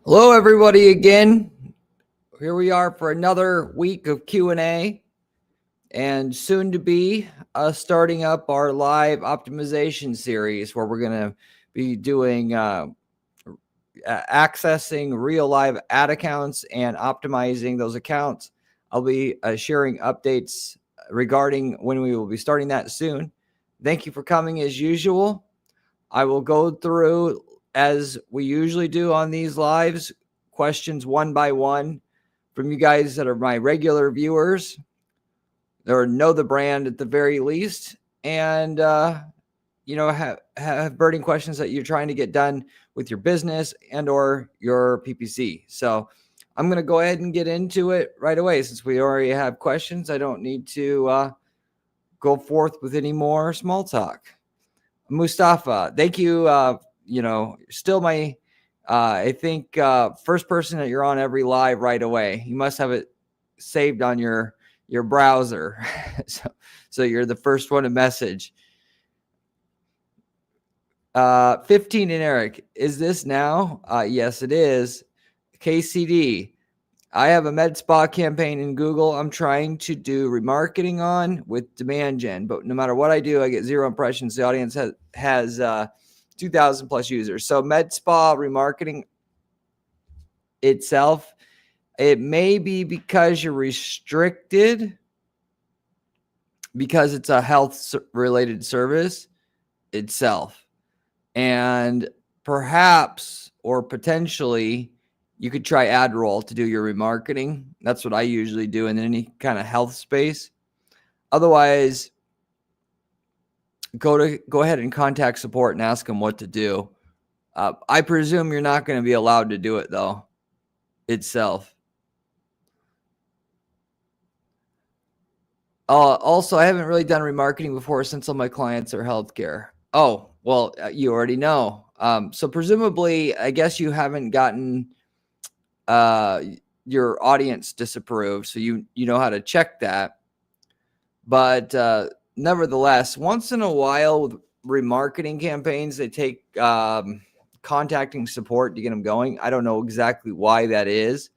Hello, everybody, again. Here we are for another week of Q&A, and soon to be starting up our live optimization series where we're going to be doing accessing real live ad accounts and optimizing those accounts. I'll be sharing updates regarding when we will be starting that soon. Thank you for coming as usual. I will go through, as we usually do on these lives, questions one by one from you guys that are my regular viewers or know the brand at the very least, and have burning questions that you're trying to get done with your business and or your PPC. So I'm going to go ahead and get into it right away. Since we already have questions, I don't need to go forth with any more small talk. Mustafa, thank you. Still my, I think, first person that you're on every live right away. You must have it saved on your browser. so you're the first one to message. 15 and Eric, is this now? Yes, it is. KCD, I have a med spa campaign in Google I'm trying to do remarketing on with demand gen, but no matter what I do, I get 0 impressions. The audience has 2,000 plus users. So med spa remarketing itself, it may be because you're restricted because it's a health related service itself. And perhaps or potentially you could try AdRoll to do your remarketing. That's what I usually do in any kind of health space. Otherwise, go ahead and contact support and ask them what to do. I presume you're not going to be allowed to do it though itself. Also, I haven't really done remarketing before since all my clients are healthcare. Oh, well, you already know. So presumably, I guess you haven't gotten your audience disapproved, so you know how to check that. But nevertheless, once in a while with remarketing campaigns, they take contacting support to get them going. I don't know exactly why that is,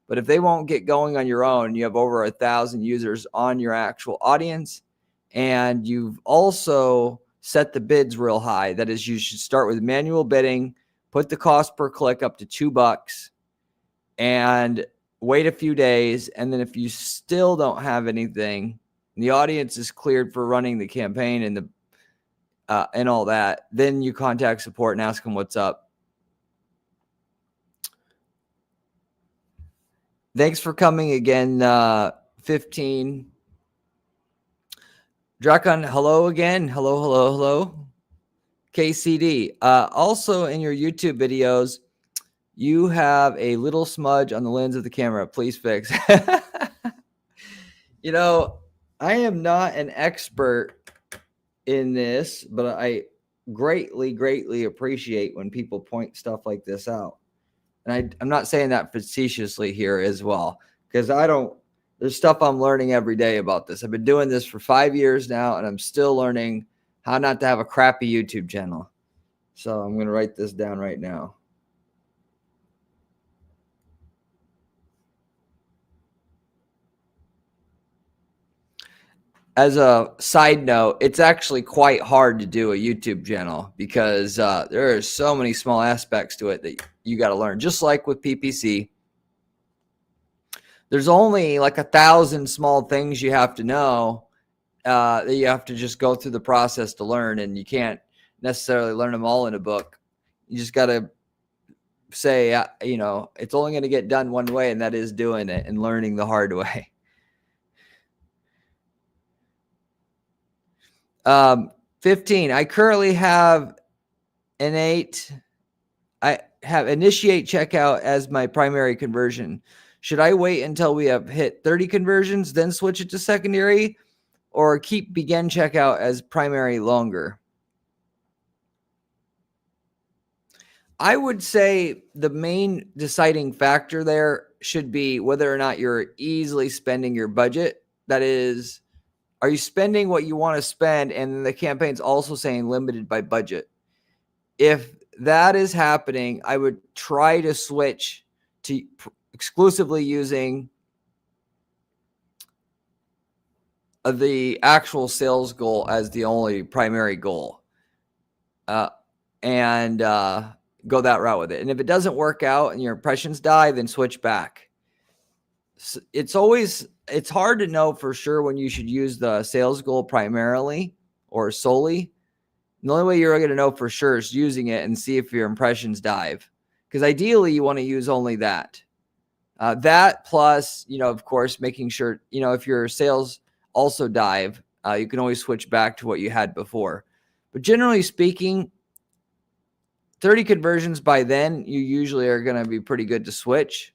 but if they won't get going on your own, you have over 1,000 users on your actual audience, and you've also set the bids real high. That is, you should start with manual bidding, put the cost per click up to $2, and wait a few days. And then if you still don't have anything, and the audience is cleared for running the campaign and all that, then you contact support and ask them what's up. Thanks for coming again, 15. Drakon, hello again. Hello. KCD. Also in your YouTube videos, you have a little smudge on the lens of the camera. Please fix. I am not an expert in this, but I greatly appreciate when people point stuff like this out. And I'm not saying that facetiously here as well, because there's stuff I'm learning every day about this. I've been doing this for 5 years now, and I'm still learning how not to have a crappy YouTube channel. So I'm going to write this down right now. As a side note, it's actually quite hard to do a YouTube channel because there are so many small aspects to it that you got to learn. Just like with PPC, there's only like 1,000 small things you have to know that you have to just go through the process to learn, and you can't necessarily learn them all in a book. You just got to say, it's only going to get done one way, and that is doing it and learning the hard way. 15. I currently have I have initiate checkout as my primary conversion. Should I wait until we have hit 30 conversions, then switch it to secondary, or keep begin checkout as primary longer? I would say the main deciding factor there should be whether or not you're easily spending your budget. That is, are you spending what you want to spend, and the campaign's also saying limited by budget? If that is happening, I would try to switch to exclusively using the actual sales goal as the only primary goal, and go that route with it. And if it doesn't work out and your impressions die, then switch back. It's hard to know for sure when you should use the sales goal primarily or solely. The only way you're going to know for sure is using it and see if your impressions dive. Because ideally, you want to use only that. That plus, of course, making sure, if your sales also dive, you can always switch back to what you had before. But generally speaking, 30 conversions by then, you usually are going to be pretty good to switch.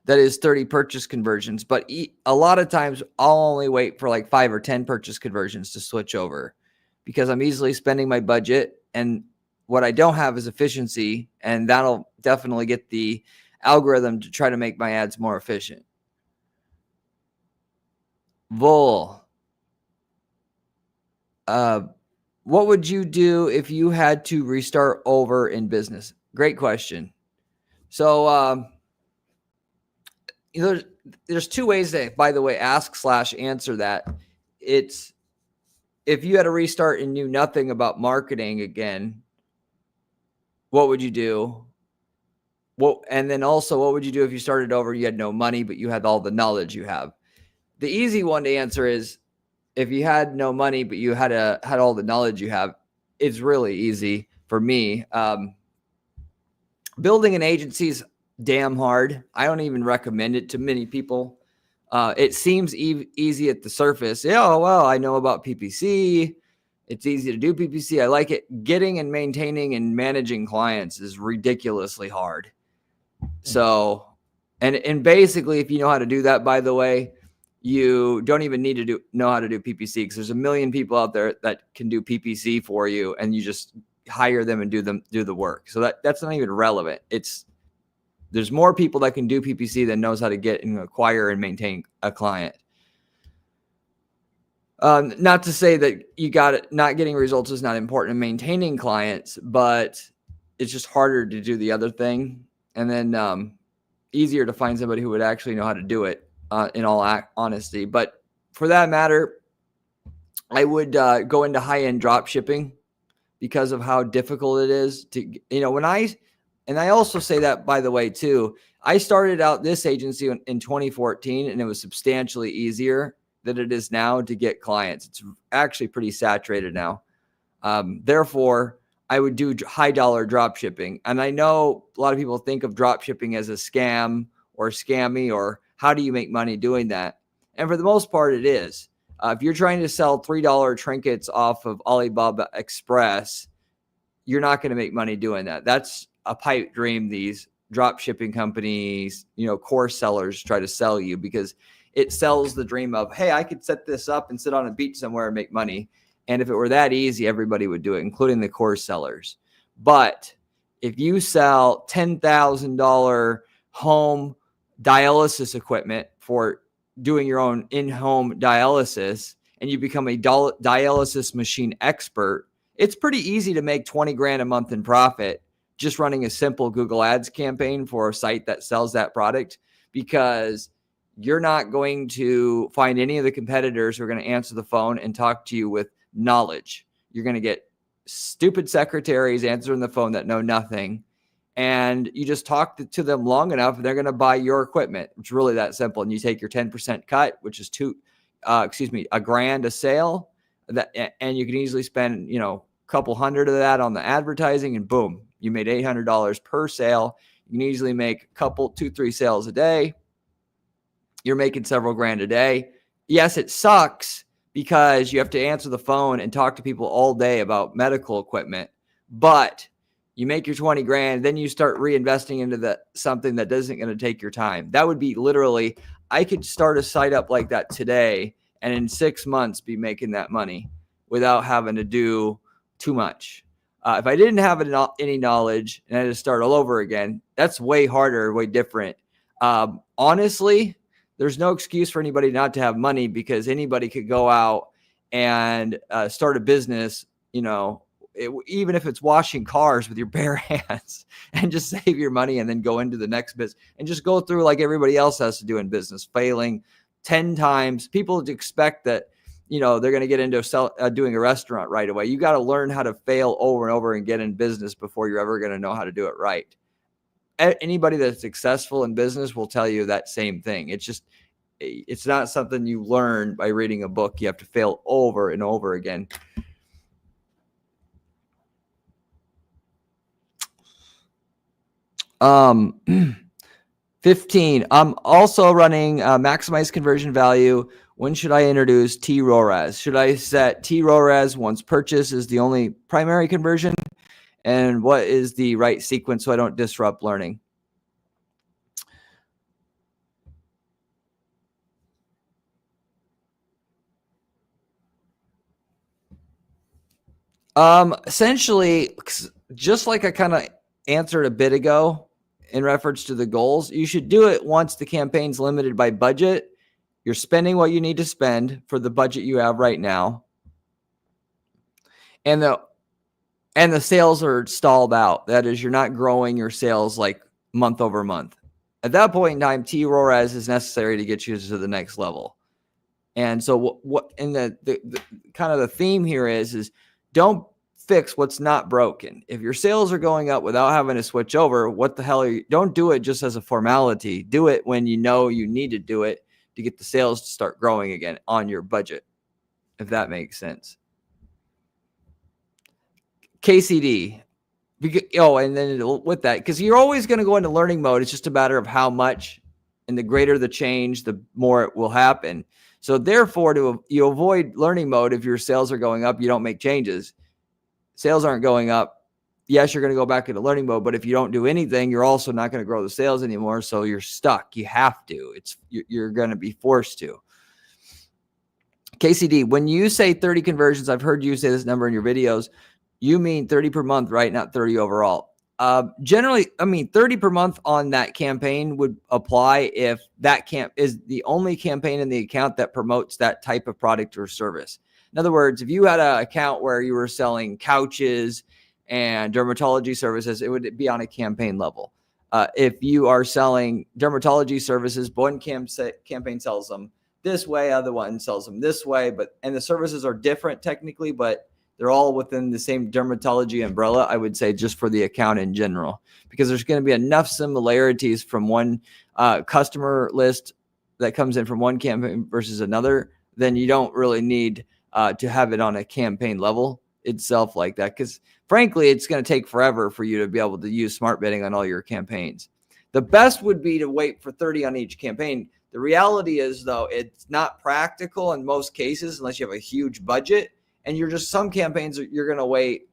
That is 30 purchase conversions. But a lot of times, I'll only wait for like 5 or 10 purchase conversions to switch over, because I'm easily spending my budget, and what I don't have is efficiency, and that'll definitely get the algorithm to try to make my ads more efficient. Vol, what would you do if you had to restart over in business? Great question. So there's two ways to, by the way, ask/answer that. It's if you had to restart and knew nothing about marketing again, what would you do? And then also, what would you do if you started over, you had no money, but you had all the knowledge you have? The easy one to answer is, if you had no money, but you had all the knowledge you have, it's really easy for me. Building an agency is damn hard. I don't even recommend it to many people. It seems easy at the surface. Yeah, well, I know about PPC. It's easy to do PPC. I like it. Getting and maintaining and managing clients is ridiculously hard. So, and basically, if you know how to do that, by the way, you don't even need to know how to do PPC, because there's a million people out there that can do PPC for you, and you just hire them and do the work. So that's not even relevant. There's more people that can do PPC than knows how to get and acquire and maintain a client. Not to say that not getting results is not important in maintaining clients, but it's just harder to do the other thing. And then easier to find somebody who would actually know how to do it, in all honesty. But for that matter, I would go into high-end drop shipping, because of how difficult it is to, and I also say that, by the way, too. I started out this agency in 2014, and it was substantially easier than it is now to get clients. It's actually pretty saturated now. Therefore, I would do high dollar drop shipping. And I know a lot of people think of drop shipping as a scam or scammy, or how do you make money doing that? And for the most part, it is. If you're trying to sell $3 trinkets off of Alibaba Express, you're not going to make money doing that. That's a pipe dream these drop shipping companies, course sellers try to sell you, because it sells the dream of, hey, I could set this up and sit on a beach somewhere and make money. And if it were that easy, everybody would do it, including the course sellers. But if you sell $10,000 home dialysis equipment for doing your own in-home dialysis, and you become a dialysis machine expert, it's pretty easy to make 20 grand a month in profit just running a simple Google Ads campaign for a site that sells that product, because you're not going to find any of the competitors who are going to answer the phone and talk to you with knowledge. You're going to get stupid secretaries answering the phone that know nothing. And you just talk to them long enough, and they're going to buy your equipment. It's really that simple. And you take your 10% cut, which is $1,000 a sale, and you can easily spend, a couple hundred of that on the advertising, and boom, you made $800 per sale. You can easily make two, 3 sales a day. You're making several grand a day. Yes, it sucks because you have to answer the phone and talk to people all day about medical equipment, but you make your 20 grand, then you start reinvesting into something that isn't going to take your time. That would be literally, I could start a site up like that today, and in 6 months be making that money without having to do too much. If I didn't have any knowledge and I had to start all over again, that's way harder, way different. Honestly, there's no excuse for anybody not to have money, because anybody could go out and start a business, even if it's washing cars with your bare hands, and just save your money and then go into the next business and just go through like everybody else has to do in business, failing 10 times. People expect that, they're going to get into doing a restaurant right away. You got to learn how to fail over and over and get in business before you're ever going to know how to do it right. Anybody that's successful in business will tell you that same thing. It's not something you learn by reading a book. You have to fail over and over again. Um, 15. I'm also running maximize conversion value. When should I introduce ROAS? Should I set ROAS once purchase is the only primary conversion? And what is the right sequence so I don't disrupt learning? Essentially, just like I kind of answered a bit ago in reference to the goals, you should do it once the campaign's limited by budget. You're spending what you need to spend for the budget you have right now. And the sales are stalled out. That is, you're not growing your sales like month over month. At that point in time, ROAS is necessary to get you to the next level. And so what in the kind of the theme here is don't fix what's not broken. If your sales are going up without having to switch over, what the hell don't do it just as a formality. Do it when you know you need to do it to get the sales to start growing again on your budget, if that makes sense. KCD. And then with that, because you're always going to go into learning mode. It's just a matter of how much, and the greater the change, the more it will happen. So therefore, you avoid learning mode. If your sales are going up, you don't make changes. Sales aren't going up. Yes, you're going to go back into learning mode, but if you don't do anything, you're also not going to grow the sales anymore. So you're stuck. You have to. You're going to be forced to. KCD, when you say 30 conversions, I've heard you say this number in your videos. You mean 30 per month, right? Not 30 overall. Generally, 30 per month on that campaign would apply if that is the only campaign in the account that promotes that type of product or service. In other words, if you had an account where you were selling couches and dermatology services, it would be on a campaign level. If you are selling dermatology services, one campaign sells them this way, other one sells them this way, and the services are different technically, but they're all within the same dermatology umbrella, I would say, just for the account in general, because there's going to be enough similarities from one customer list that comes in from one campaign versus another, then you don't really need to have it on a campaign level itself like that, because frankly, it's going to take forever for you to be able to use smart bidding on all your campaigns. The best would be to wait for 30 on each campaign. The reality is, though, it's not practical in most cases unless you have a huge budget. And some campaigns you're going to wait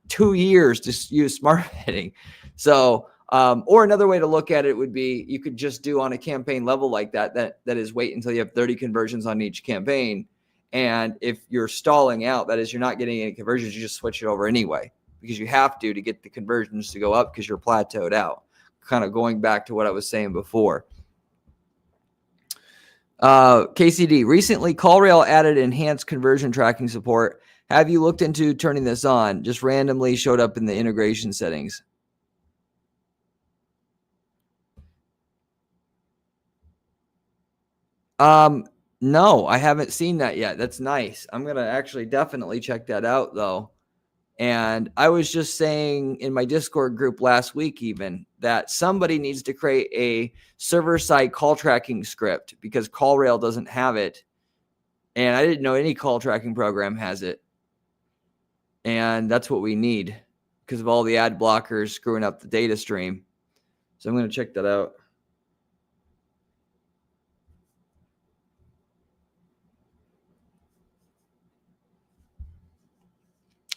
2 years to use smart bidding. So, or another way to look at it would be you could just do on a campaign level like that is wait until you have 30 conversions on each campaign. And if you're stalling out, that is, you're not getting any conversions, you just switch it over anyway, because you have to get the conversions to go up because you're plateaued out. Kind of going back to what I was saying before. KCD, recently CallRail added enhanced conversion tracking support. Have you looked into turning this on? Just randomly showed up in the integration settings. No, I haven't seen that yet. That's nice. I'm going to actually definitely check that out though. And I was just saying in my Discord group last week even that somebody needs to create a server-side call tracking script because CallRail doesn't have it. And I didn't know any call tracking program has it. And that's what we need because of all the ad blockers screwing up the data stream. So I'm going to check that out.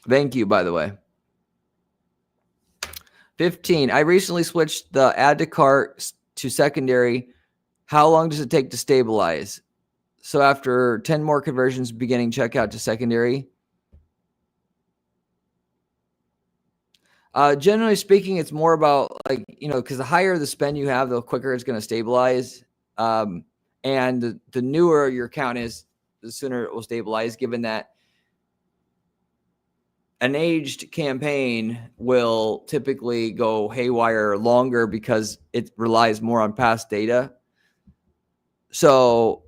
Thank you, by the way. 15. I recently switched the add to cart to secondary. How long does it take to stabilize? So after 10 more conversions, beginning checkout to secondary. Generally speaking, it's more about because the higher the spend you have, the quicker it's going to stabilize. And the newer your account is, the sooner it will stabilize, given that an aged campaign will typically go haywire longer because it relies more on past data. So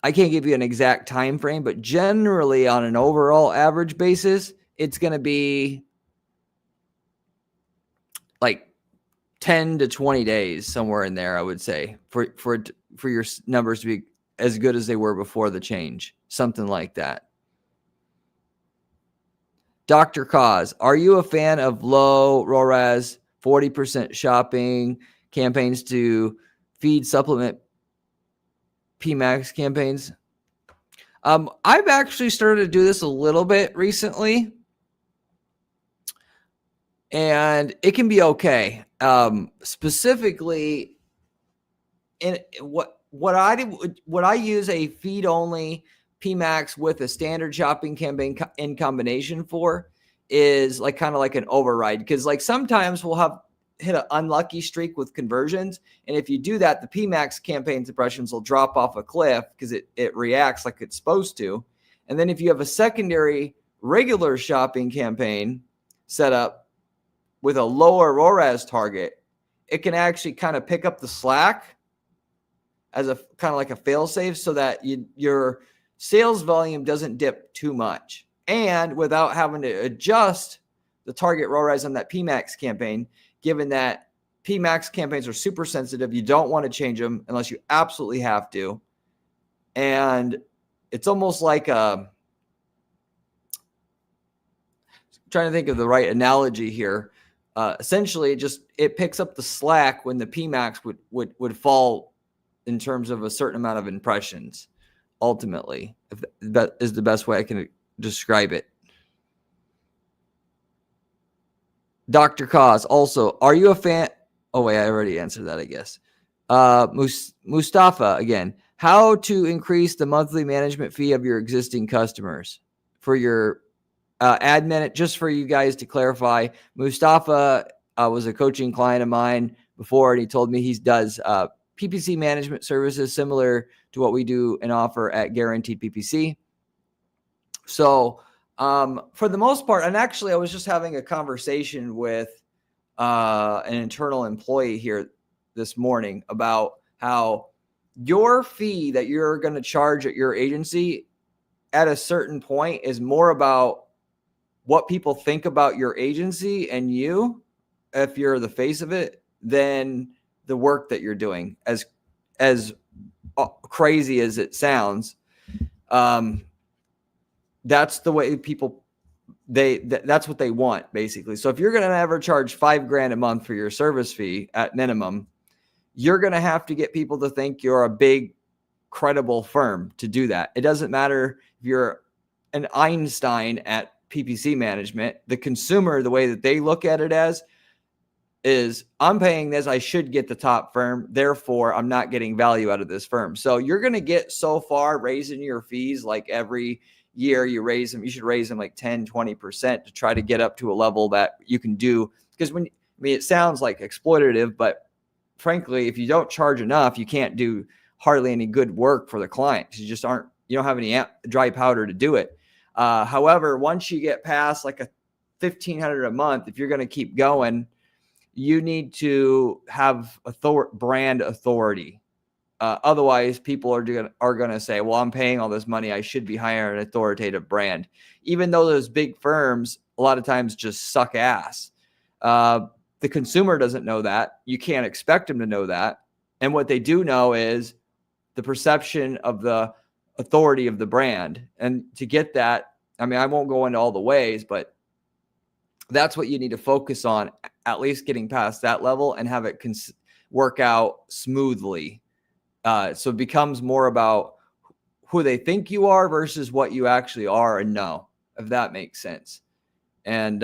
I can't give you an exact time frame, but generally on an overall average basis, it's going to be like 10 to 20 days, somewhere in there, I would say, for your numbers to be as good as they were before the change, something like that. Dr. Cause, are you a fan of low ROAS 40% shopping campaigns to feed supplement PMAX campaigns? I've actually started to do this a little bit recently, and it can be okay. Specifically, in what I use a feed only PMAX with a standard shopping campaign in combination for is like kind of like an override, because like sometimes we'll have hit an unlucky streak with conversions, and if you do that, the PMAX campaign's impressions will drop off a cliff because it reacts like it's supposed to. And then if you have a secondary regular shopping campaign set up with a lower ROAS target, it can actually kind of pick up the slack as a kind of like a fail safe, so that your sales volume doesn't dip too much, and without having to adjust the target ROAS on that PMAX campaign, given that PMAX campaigns are super sensitive. You don't want to change them unless you absolutely have to. And it's almost like trying to think of the right analogy here. Essentially, it picks up the slack when the PMAX would fall in terms of a certain amount of impressions, ultimately, if that is the best way I can describe it. Dr. Cause, also, are you a fan? Oh, wait, I already answered that, I guess. Mustafa, again, how to increase the monthly management fee of your existing customers for your admin. Just for you guys to clarify, Mustafa was a coaching client of mine before, and he told me he does PPC management services similar to what we do and offer at Guaranteed PPC. So for the most part, and actually I was just having a conversation with an internal employee here this morning about how your fee that you're going to charge at your agency at a certain point is more about what people think about your agency and you, if you're the face of it, than the work that you're doing. As crazy as it sounds, that's the way people, that's what they want, basically. So if you're going to ever charge $5,000 a month for your service fee at minimum, you're going to have to get people to think you're a big, credible firm to do that. It doesn't matter if you're an Einstein at PPC management. The consumer, the way that they look at it as is, I'm paying this, I should get the top firm, therefore I'm not getting value out of this firm. So you're going to get so far raising your fees, like every year you raise them, you should raise them like 10-20% to try to get up to a level that you can do. Because it sounds like exploitative, but frankly, if you don't charge enough, you can't do hardly any good work for the client. You don't have any dry powder to do it. However, once you get past like a $1,500 a month, if you're going to keep going, you need to have brand authority. Otherwise, people are going to say, well, I'm paying all this money, I should be hiring an authoritative brand. Even though those big firms a lot of times just suck ass. The consumer doesn't know that. You can't expect them to know that. And what they do know is the perception of the authority of the brand. And to get that, I mean, I won't go into all the ways, but that's what you need to focus on, at least getting past that level and have it work out smoothly. So it becomes more about who they think you are versus what you actually are and know, if that makes sense. And,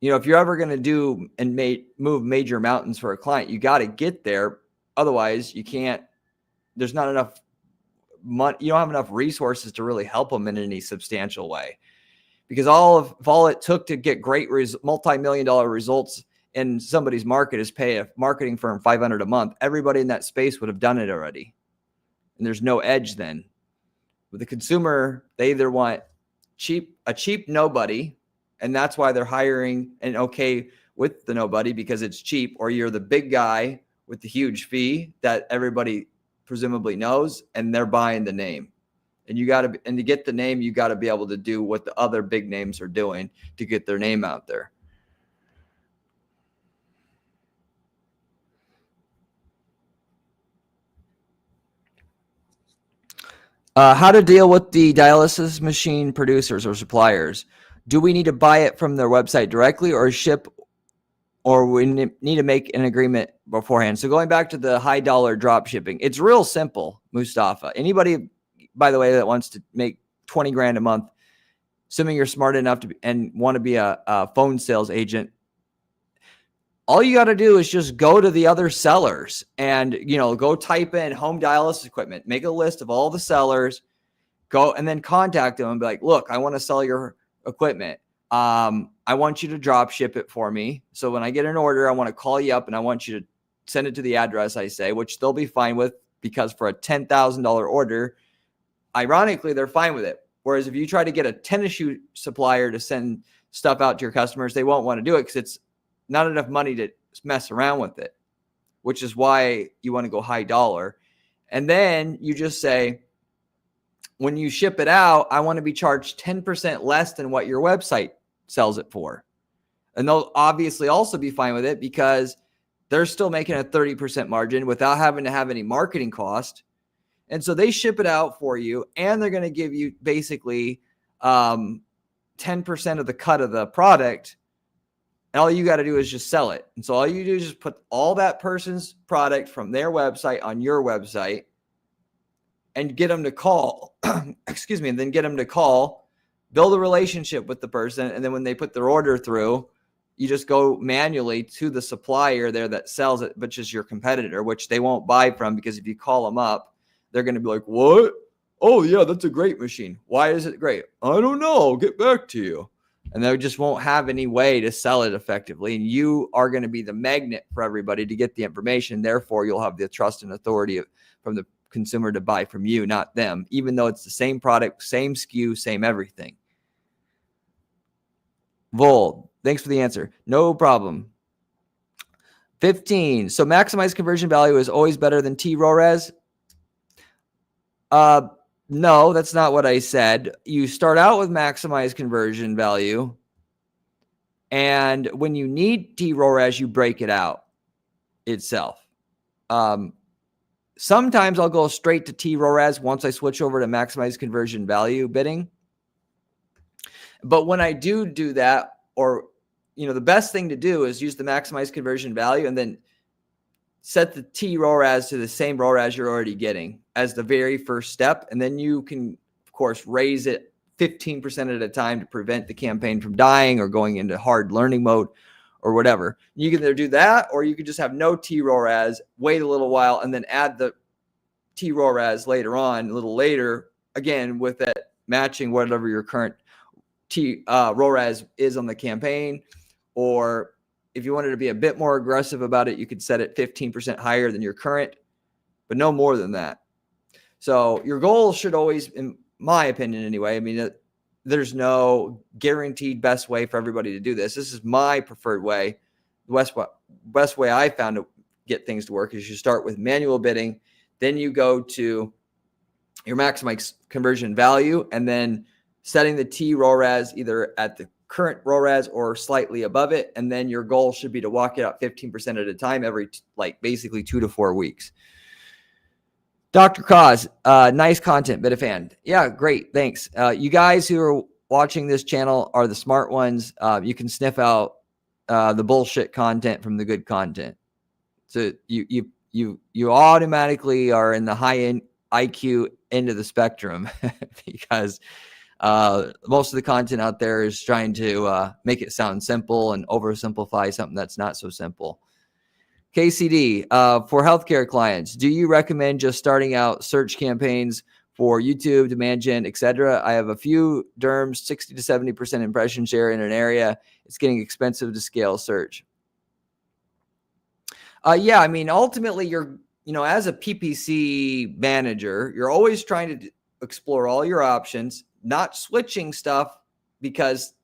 if you're ever going to do and move major mountains for a client, you got to get there. Otherwise, you can't, there's not enough money. You don't have enough resources to really help them in any substantial way. Because if all it took to get great multi-million-dollar results in somebody's market is pay a marketing firm $500 a month, everybody in that space would have done it already. And there's no edge then. With the consumer, they either want a cheap nobody And that's why they're hiring and okay with the nobody, because it's cheap, or you're the big guy with the huge fee that everybody presumably knows, and they're buying the name. And to get the name, you got to be able to do what the other big names are doing to get their name out there. How to deal with the dialysis machine producers or suppliers? Do we need to buy it from their website directly, or ship, or we need to make an agreement beforehand? So going back to the high dollar drop shipping, it's real simple, Mustafa. Anybody, by the way, that wants to make 20 grand a month, assuming you're smart enough to and want to be a phone sales agent, all you got to do is just go to the other sellers and, go type in home dialysis equipment, make a list of all the sellers, go and then contact them and be like, look, I want to sell your equipment. I want you to drop ship it for me. So when I get an order, I want to call you up and I want you to send it to the address I say, which they'll be fine with, because for a $10,000 order, ironically, they're fine with it. Whereas if you try to get a tennis shoe supplier to send stuff out to your customers, they won't want to do it because it's not enough money to mess around with it, which is why you want to go high dollar. And then you just say, when you ship it out, I want to be charged 10% less than what your website sells it for. And they'll obviously also be fine with it because they're still making a 30% margin without having to have any marketing cost. And so they ship it out for you, and they're going to give you basically 10% of the cut of the product. And all you got to do is just sell it. And so all you do is just put all that person's product from their website on your website and get them to call, and then get them to call, build a relationship with the person. And then when they put their order through, you just go manually to the supplier there that sells it, which is your competitor, which they won't buy from, because if you call them up, they're going to be like, what? Oh yeah, that's a great machine. Why is it great? I don't know. I'll get back to you. And they just won't have any way to sell it effectively. And you are going to be the magnet for everybody to get the information. Therefore, you'll have the trust and authority from the consumer to buy from you, not them, even though it's the same product, same SKU, same everything. Vol, thanks for the answer. No problem. 15. So maximize conversion value is always better than ROAS. No, that's not what I said. You start out with maximize conversion value, and when you need ROAS, you break it out itself. Sometimes I'll go straight to ROAS once I switch over to maximize conversion value bidding. But when I do that, or the best thing to do is use the maximize conversion value and then set the ROAS to the same ROAS you're already getting as the very first step. And then you can, of course, raise it 15% at a time to prevent the campaign from dying or going into hard learning mode or whatever. You can either do that, or you could just have no ROAS, wait a little while, and then add the ROAS later on, a little later, again, with it matching whatever your current ROAS is on the campaign. Or if you wanted to be a bit more aggressive about it, you could set it 15% higher than your current, but no more than that. So your goal should always, in my opinion anyway, there's no guaranteed best way for everybody to do this. This is my preferred way. The best way I found to get things to work is you start with manual bidding, then you go to your maximize conversion value, and then setting the ROAS either at the current ROAS or slightly above it. And then your goal should be to walk it up 15% at a time every, basically 2 to 4 weeks. Dr. Cause, nice content, bit of fan. Yeah, great. Thanks. You guys who are watching this channel are the smart ones. You can sniff out the bullshit content from the good content. So you automatically are in the high end IQ end of the spectrum because most of the content out there is trying to make it sound simple and oversimplify something that's not so simple. KCD, for healthcare clients, do you recommend just starting out search campaigns for YouTube, demand gen, etc.? I have a few derms, 60 to 70% impression share in an area. It's getting expensive to scale search. Yeah, ultimately you're, as a PPC manager, you're always trying to explore all your options, not switching stuff because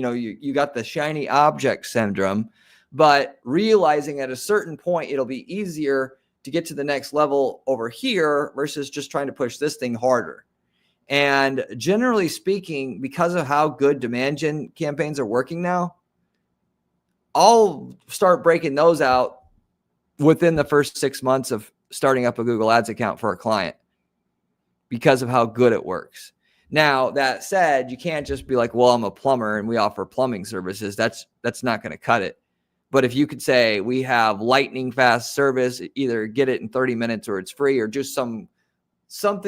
you got the shiny object syndrome, but realizing at a certain point, it'll be easier to get to the next level over here versus just trying to push this thing harder. And generally speaking, because of how good demand gen campaigns are working now, I'll start breaking those out within the first 6 months of starting up a Google Ads account for a client because of how good it works. Now, that said, you can't just be like, well, I'm a plumber and we offer plumbing services. That's not going to cut it. But if you could say we have lightning fast service, either get it in 30 minutes or it's free, or just something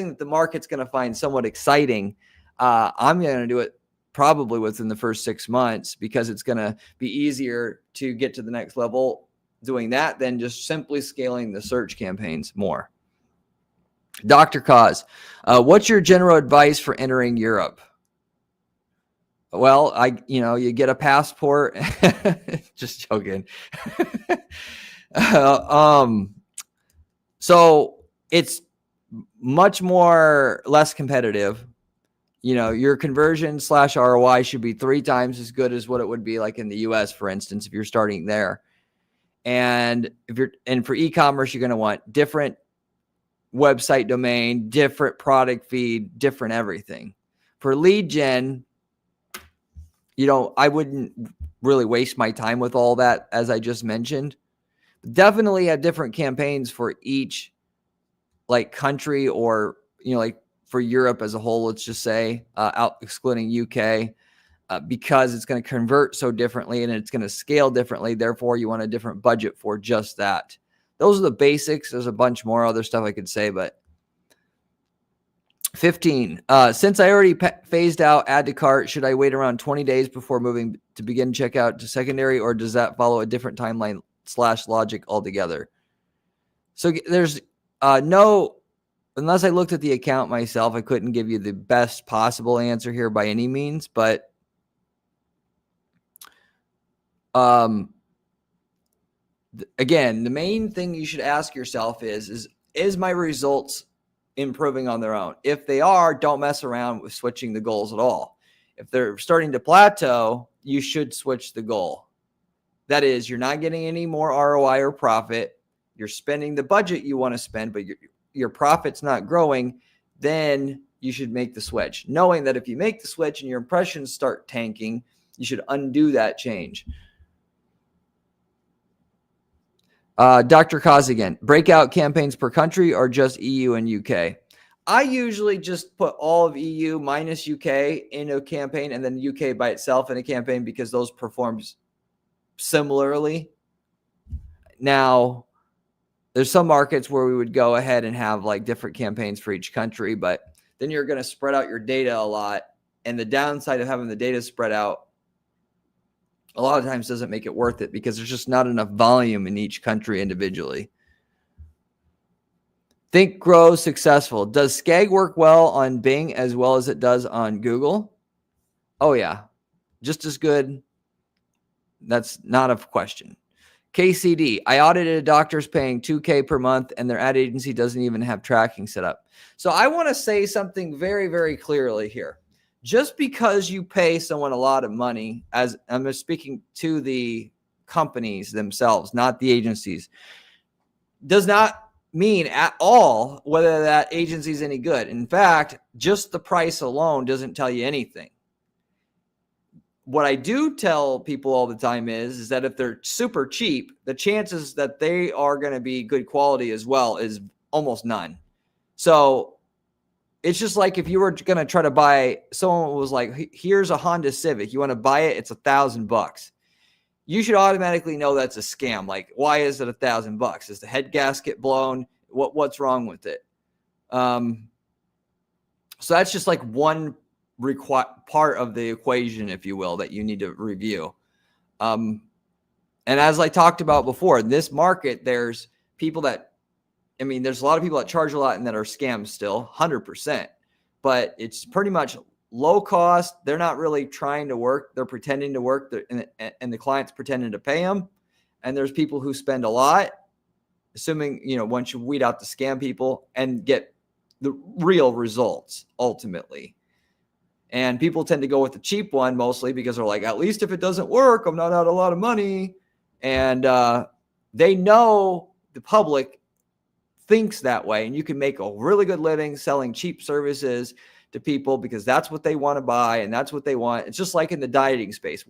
that the market's going to find somewhat exciting, I'm going to do it probably within the first 6 months because it's going to be easier to get to the next level doing that than just simply scaling the search campaigns more. Dr. Cause, what's your general advice for entering Europe? Well, you get a passport. Just joking. So it's much less competitive. Your conversion / ROI should be 3 times as good as what it would be like in the US, for instance, if you're starting there. And for e-commerce, you're going to want different website domain, different product feed, different everything. For lead gen, I wouldn't really waste my time with all that, as I just mentioned. Definitely have different campaigns for each country, or for Europe as a whole, let's just say, out excluding UK, because it's going to convert so differently and it's going to scale differently. Therefore, you want a different budget for just that. Those are the basics. There's a bunch more other stuff I could say, but 15. Since I already phased out add to cart, should I wait around 20 days before moving to begin checkout to secondary, or does that follow a different timeline / logic altogether? So there's no, unless I looked at the account myself, I couldn't give you the best possible answer here by any means, but again, the main thing you should ask yourself is my results improving on their own? If they are, don't mess around with switching the goals at all. If they're starting to plateau, you should switch the goal. That is, you're not getting any more ROI or profit. You're spending the budget you want to spend, but your profit's not growing. Then you should make the switch, knowing that if you make the switch and your impressions start tanking, you should undo that change. Dr. Cause again, breakout campaigns per country or just EU and UK? I usually just put all of EU minus UK in a campaign and then UK by itself in a campaign because those perform similarly. Now, there's some markets where we would go ahead and have different campaigns for each country, but then you're going to spread out your data a lot. And the downside of having the data spread out a lot of times doesn't make it worth it because there's just not enough volume in each country individually. Think, grow, successful. Does SKAG work well on Bing as well as it does on Google? Oh, yeah. Just as good. That's not a question. KCD. I audited a doctor's paying $2,000 per month and their ad agency doesn't even have tracking set up. So I want to say something very, very clearly here. Just because you pay someone a lot of money, as I'm speaking to the companies themselves, not the agencies, does not mean at all whether that agency is any good. In fact, just the price alone doesn't tell you anything. What I do tell people all the time is that if they're super cheap, the chances that they are going to be good quality as well is almost none. So it's just like if you were going to try to buy, someone was like, here's a Honda Civic. You want to buy it? It's $1,000. You should automatically know that's a scam. Like, why is it $1,000? Is the head gasket blown? What's wrong with it? So that's just like one part of the equation, if you will, that you need to review. And as I talked about before, in this market, there's people that, there's a lot of people that charge a lot and that are scams still, 100%. But it's pretty much low cost. They're not really trying to work. They're pretending to work, and the client's pretending to pay them. And there's people who spend a lot, assuming, once you weed out the scam people and get the real results ultimately. And people tend to go with the cheap one mostly because they're like, at least if it doesn't work, I'm not out a lot of money. And they know the public thinks that way. And you can make a really good living selling cheap services to people because that's what they want to buy and that's what they want. It's just like in the dieting space.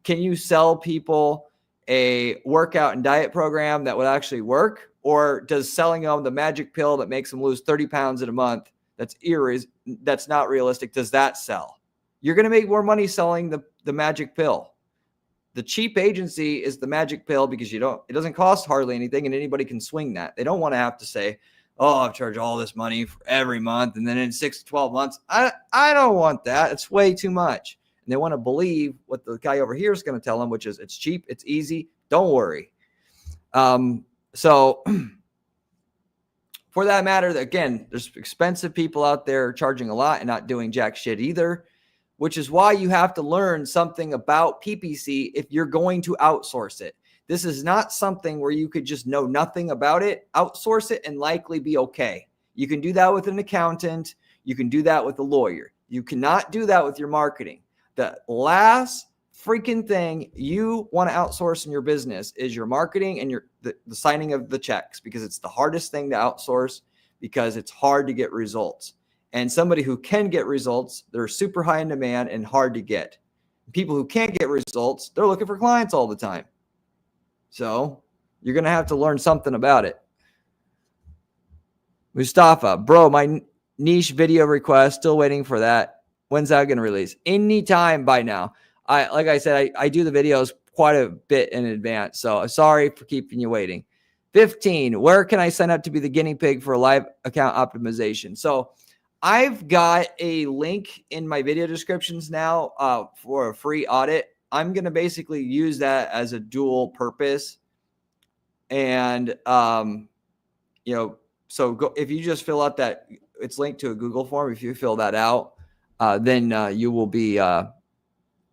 Can you sell people a workout and diet program that would actually work? Or does selling them the magic pill that makes them lose 30 pounds in a month, that's not realistic, does that sell? You're going to make more money selling the magic pill. The cheap agency is the magic pill because it doesn't cost hardly anything and anybody can swing that. They don't want to have to say, oh, I've charged all this money for every month. And then in 6 to 12 months, I don't want that. It's way too much. And they want to believe what the guy over here is going to tell them, which is it's cheap, it's easy, don't worry. So for that matter, again, there's expensive people out there charging a lot and not doing jack shit either, which is why you have to learn something about PPC if you're going to outsource it. This is not something where you could just know nothing about it, outsource it, and likely be okay. You can do that with an accountant. You can do that with a lawyer. You cannot do that with your marketing. The last freaking thing you want to outsource in your business is your marketing and the signing of the checks, because it's the hardest thing to outsource because it's hard to get results. And somebody who can get results, they're super high in demand and hard to get. People who can't get results, they're looking for clients all the time. So you're going to have to learn something about it. Mustafa, bro, my niche video request, still waiting for that. When's that going to release? Anytime by now. Like I said, I do the videos quite a bit in advance. So sorry for keeping you waiting. 15, where can I sign up to be the guinea pig for live account optimization? So I've got a link in my video descriptions now for a free audit. I'm going to basically use that as a dual purpose. And, so if you just fill out that, it's linked to a Google form. If you fill that out, then you will be on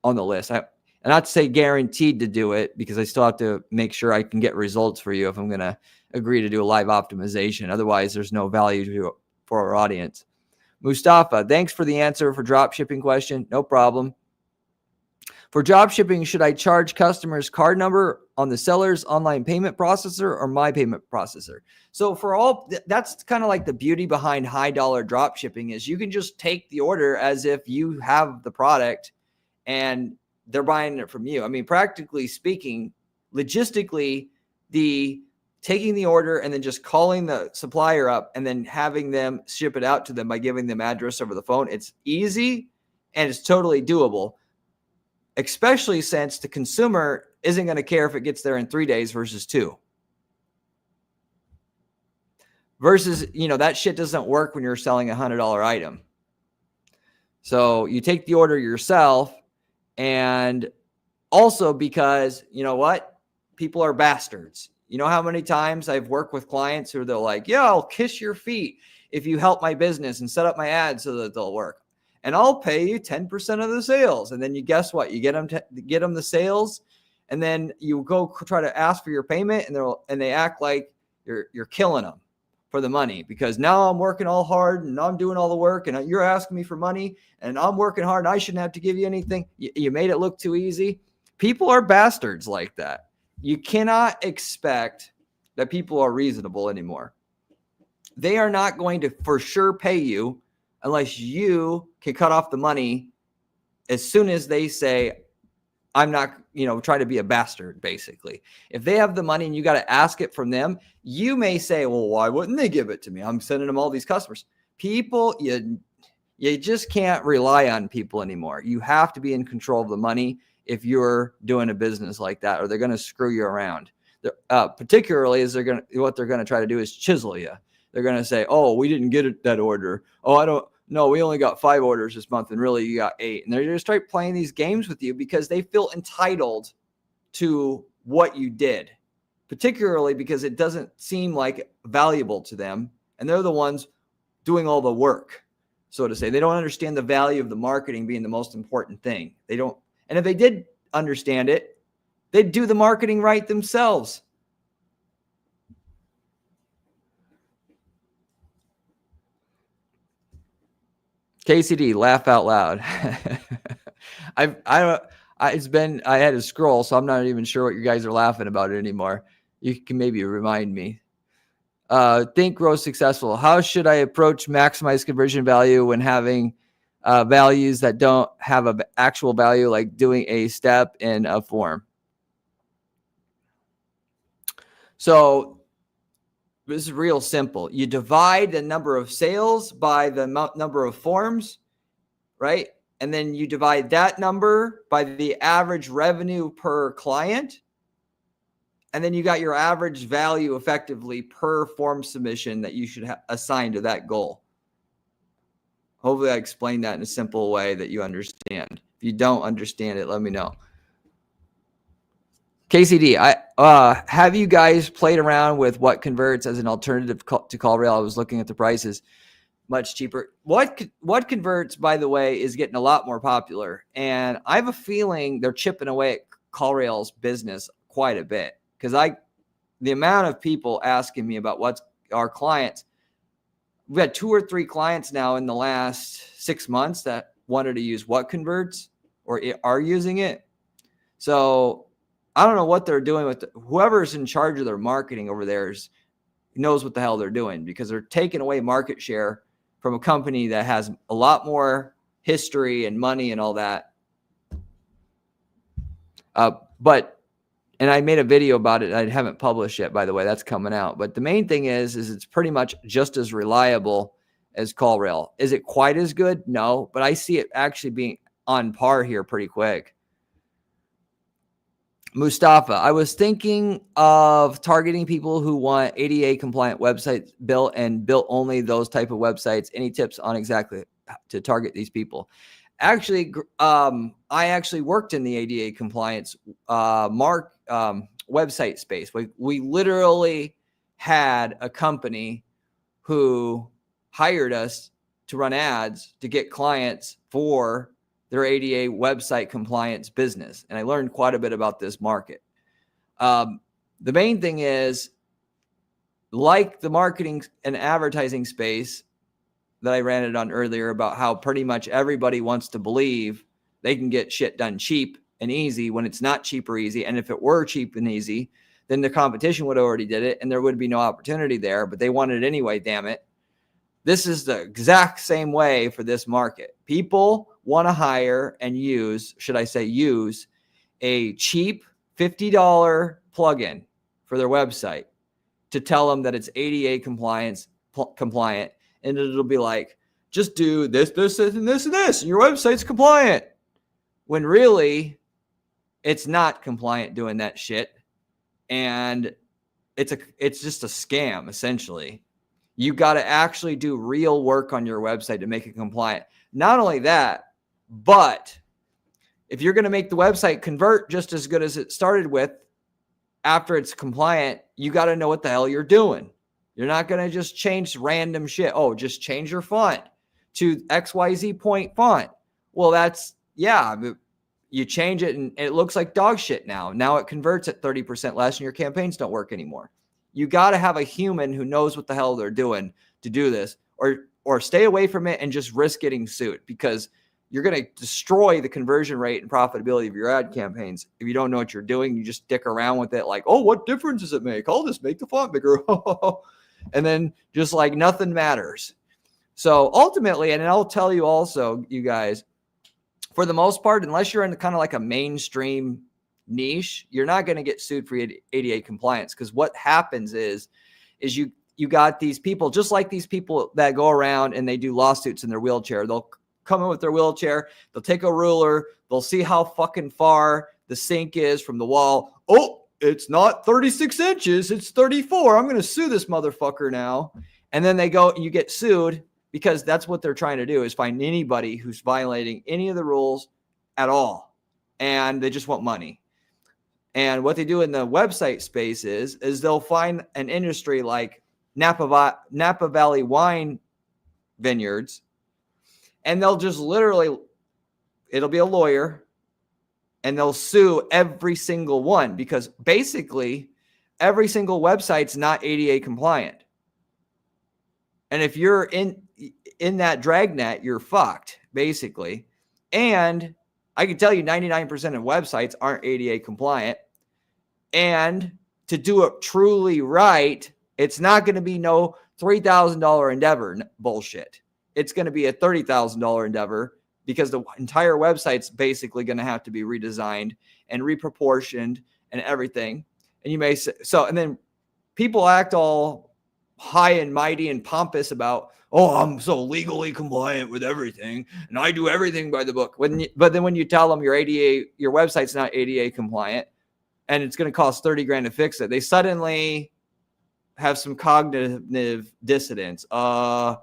the list. And not to say guaranteed to do it, because I still have to make sure I can get results for you if I'm going to agree to do a live optimization. Otherwise, there's no value for our audience. Mustafa, thanks for the answer for dropshipping question. No problem. For dropshipping, should I charge customers' card number on the seller's online payment processor or my payment processor? So that's kind of like the beauty behind high dollar dropshipping is you can just take the order as if you have the product and they're buying it from you. I mean, practically speaking, logistically, taking the order and then just calling the supplier up and then having them ship it out to them by giving them address over the phone, it's easy and it's totally doable, especially since the consumer isn't going to care if it gets there in 3 days versus 2. Versus, that shit doesn't work when you're selling a $100 item. So you take the order yourself. And also because, you know what? People are bastards. You know how many times I've worked with clients who they're like, yeah, I'll kiss your feet if you help my business and set up my ads so that they'll work. And I'll pay you 10% of the sales. And then you guess what? You get them the sales, and then you go try to ask for your payment, and they act like you're killing them for the money, because now I'm working all hard and I'm doing all the work and you're asking me for money and I'm working hard and I shouldn't have to give you anything. You made it look too easy. People are bastards like that. You cannot expect that people are reasonable anymore. They are not going to for sure pay you unless you can cut off the money as soon as they say, I'm not, try to be a bastard, basically. If they have the money and you got to ask it from them, you may say, well, why wouldn't they give it to me? I'm sending them all these customers. People, you just can't rely on people anymore. You have to be in control of the money if you're doing a business like that, or they're going to screw you around. Particularly as what they're going to try to do is chisel you. They're going to say, oh, we didn't get that order. Oh, no, we only got 5 orders this month and really you got 8. And they're going to start playing these games with you because they feel entitled to what you did, particularly because it doesn't seem like valuable to them. And they're the ones doing all the work, so to say. They don't understand the value of the marketing being the most important thing. They don't. And if they did understand it, they'd do the marketing right themselves. KCD, laugh out loud. I had to scroll, so I'm not even sure what you guys are laughing about it anymore. You can maybe remind me. Think grow successful. How should I approach maximize conversion value when having values that don't have an actual value, like doing a step in a form? So this is real simple. You divide the number of sales by the number of forms, right? And then you divide that number by the average revenue per client. And then you got your average value effectively per form submission that you should assign to that goal. Hopefully I explained that in a simple way that you understand. If you don't understand it, let me know. KCD, have you guys played around with WhatConverts as an alternative to CallRail? I was looking at the prices, much cheaper. WhatConverts, by the way, is getting a lot more popular, and I have a feeling they're chipping away at CallRail's business quite a bit, because the amount of people asking me about what's our clients. We've had 2 or 3 clients now in the last 6 months that wanted to use WhatConverts or are using it. So I don't know what they're doing with whoever's in charge of their marketing over there knows what the hell they're doing, because they're taking away market share from a company that has a lot more history and money and all that. And I made a video about it. I haven't published yet, by the way. That's coming out. But the main thing is it's pretty much just as reliable as CallRail. Is it quite as good? No, but I see it actually being on par here pretty quick. Mustafa, I was thinking of targeting people who want ADA compliant websites built and built only those type of websites. Any tips on exactly to target these people? Actually, I actually worked in the ADA compliance website space. We literally had a company who hired us to run ads to get clients for their ADA website compliance business. And I learned quite a bit about this market. The main thing is, like the marketing and advertising space that I ranted on earlier about how pretty much everybody wants to believe they can get shit done cheap and easy when it's not cheap or easy. And if it were cheap and easy, then the competition would have already did it and there would be no opportunity there, but they want it anyway, damn it. This is the exact same way for this market. People want to hire and use, should I say use, a cheap $50 plugin for their website to tell them that it's ADA compliant, and it'll be like, just do this, this, and this, and this, and your website's compliant. When really, it's not compliant doing that shit. And it's just a scam, essentially. You got to actually do real work on your website to make it compliant. Not only that, but if you're going to make the website convert just as good as it started with after it's compliant, you got to know what the hell you're doing. You're not going to just change random shit. Oh, just change your font to XYZ point font. Well, that's, yeah, you change it and it looks like dog shit now. Now it converts at 30% less and your campaigns don't work anymore. You got to have a human who knows what the hell they're doing to do this, or stay away from it and just risk getting sued, because you're going to destroy the conversion rate and profitability of your ad campaigns. If you don't know what you're doing, you just dick around with it like, oh, what difference does it make? I'll just make the font bigger. And then just like nothing matters. So ultimately, and I'll tell you also, you guys, for the most part, unless you're in kind of like a mainstream niche, you're not going to get sued for ADA compliance, because what happens is you got these people, just like these people that go around and they do lawsuits in their wheelchair. They'll come in with their wheelchair, they'll take a ruler, they'll see how fucking far the sink is from the wall. Oh, it's not 36 inches, it's 34. I'm going to sue this motherfucker now. And then they go and you get sued, because that's what they're trying to do, is find anybody who's violating any of the rules at all. And they just want money. And what they do in the website space is they'll find an industry like Napa Valley wine vineyards, and they'll just literally, it'll be a lawyer, and they'll sue every single one, because basically every single website's not ADA compliant. And if you're in that dragnet, you're fucked, basically. And I can tell you 99% of websites aren't ADA compliant. And to do it truly right, it's not going to be no $3,000 endeavor bullshit. It's going to be a $30,000 endeavor, because the entire website's basically going to have to be redesigned and reproportioned and everything. And you may say, so, and then people act all high and mighty and pompous about, oh, I'm so legally compliant with everything and I do everything by the book. But then when you tell them your website's not ADA compliant and it's going to cost 30 grand to fix it, they suddenly have some cognitive dissonance. I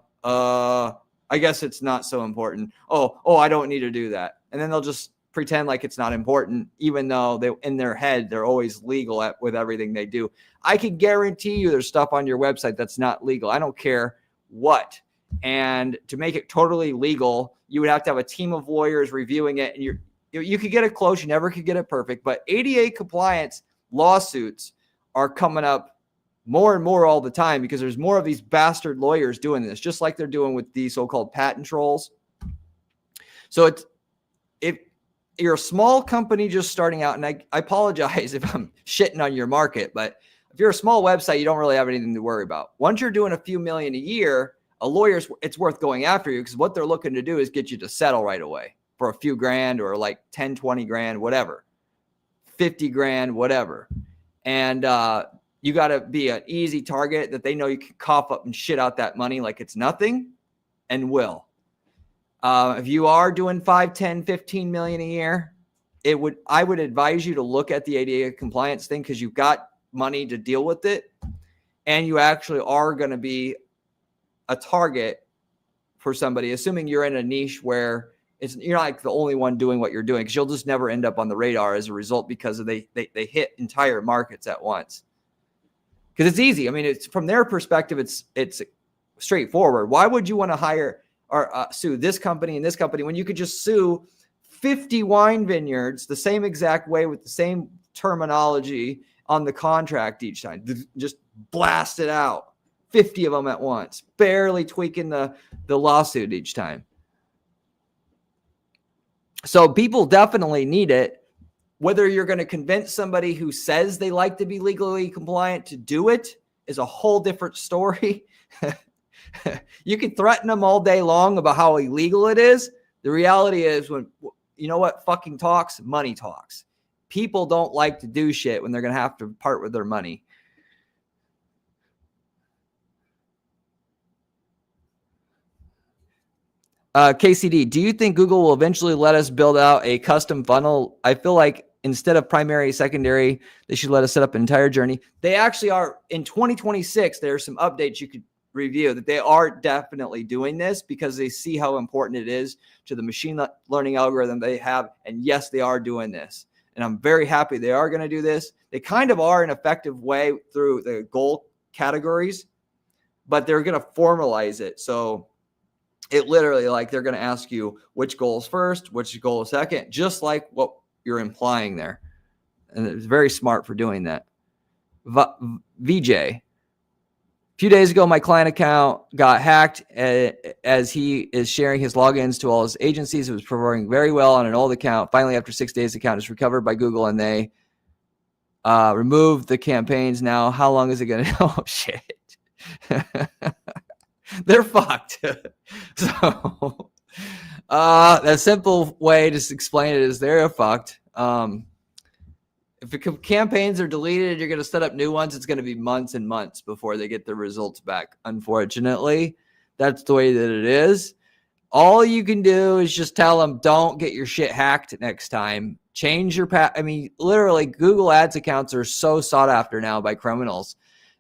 guess it's not so important. Oh, I don't need to do that. And then they'll just pretend like it's not important, even though in their head, they're always legal with everything they do. I can guarantee you there's stuff on your website that's not legal. I don't care what. And to make it totally legal, you would have to have a team of lawyers reviewing it. And you could get it close. You never could get it perfect. But ADA compliance lawsuits are coming up more and more all the time, because there's more of these bastard lawyers doing this, just like they're doing with these so-called patent trolls. So if you're a small company just starting out, and I apologize if I'm shitting on your market, but if you're a small website, you don't really have anything to worry about. Once you're doing a few million a year, it's worth going after you, because what they're looking to do is get you to settle right away for a few grand, or like 10, 20 grand, whatever, 50 grand, whatever. And you got to be an easy target that they know you can cough up and shit out that money like it's nothing, and will. If you are doing 5, 10, 15 million a year, I would advise you to look at the ADA compliance thing, because you've got money to deal with it, and you actually are going to be a target for somebody, assuming you're in a niche where you're not like the only one doing what you're doing, because you'll just never end up on the radar as a result, because they hit entire markets at once. Because it's easy. I mean, it's from their perspective, it's straightforward. Why would you want to hire or sue this company and this company when you could just sue 50 wine vineyards the same exact way with the same terminology on the contract each time? Just blast it out, 50 of them at once, barely tweaking the lawsuit each time. So people definitely need it. Whether you're going to convince somebody who says they like to be legally compliant to do it is a whole different story. You can threaten them all day long about how illegal it is. The reality is, when you know what fucking talks, money talks. People don't like to do shit when they're going to have to part with their money. KCD, do you think Google will eventually let us build out a custom funnel? I feel like instead of primary, secondary, they should let us set up an entire journey. They actually are. In 2026, there are some updates you could review that they are definitely doing this, because they see how important it is to the machine learning algorithm they have. And yes, they are doing this. And I'm very happy they are going to do this. They kind of are an effective way through the goal categories, but they're going to formalize it. So it literally, like, they're going to ask you which goal is first, which goal is second, just like what you're implying there. And it's very smart for doing that. VJ, a few days ago, my client account got hacked as he is sharing his logins to all his agencies. It was performing very well on an old account. Finally, after 6 days, the account is recovered by Google, and they removed the campaigns. Now, how long is it going to? Oh, shit. They're fucked. So the simple way to explain it is they're fucked. If the campaigns are deleted, you're going to set up new ones. It's going to be months and months before they get the results back. Unfortunately, that's the way that it is. All you can do is just tell them, don't get your shit hacked next time. Change your I mean, literally, Google Ads accounts are so sought after now by criminals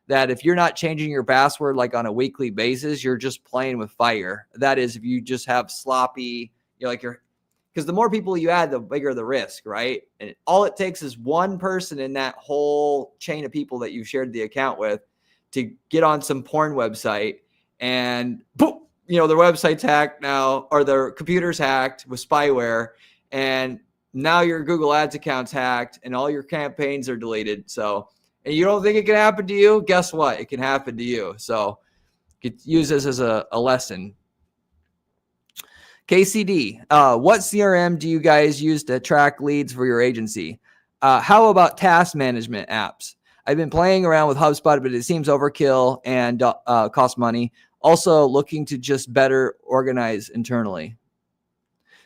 that if you're not changing your password like on a weekly basis, you're just playing with fire. That is, if you just have sloppy, because the more people you add, the bigger the risk, right? And all it takes is one person in that whole chain of people that you've shared the account with to get on some porn website, and boom, their website's hacked now, or their computer's hacked with spyware, and now your Google Ads account's hacked and all your campaigns are deleted. So, and you don't think it can happen to you? Guess what? It can happen to you. So use this as a lesson. KCD, what CRM do you guys use to track leads for your agency? How about task management apps? I've been playing around with HubSpot, but it seems overkill and costs money. Also looking to just better organize internally.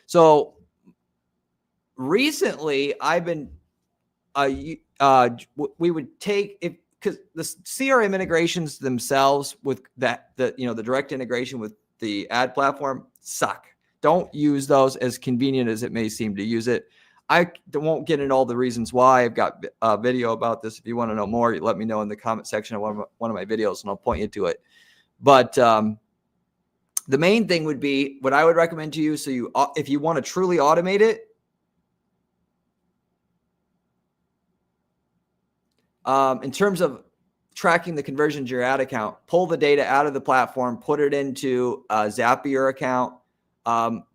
So recently I've been, we would take it because the CRM integrations themselves with that, the direct integration with the ad platform suck. Don't use those, as convenient as it may seem to use it. I won't get into all the reasons why. I've got a video about this. If you want to know more, you let me know in the comment section of one of my videos, and I'll point you to it. But the main thing would be what I would recommend to you. So if you want to truly automate it, in terms of tracking the conversions to your ad account, pull the data out of the platform, put it into a Zapier account,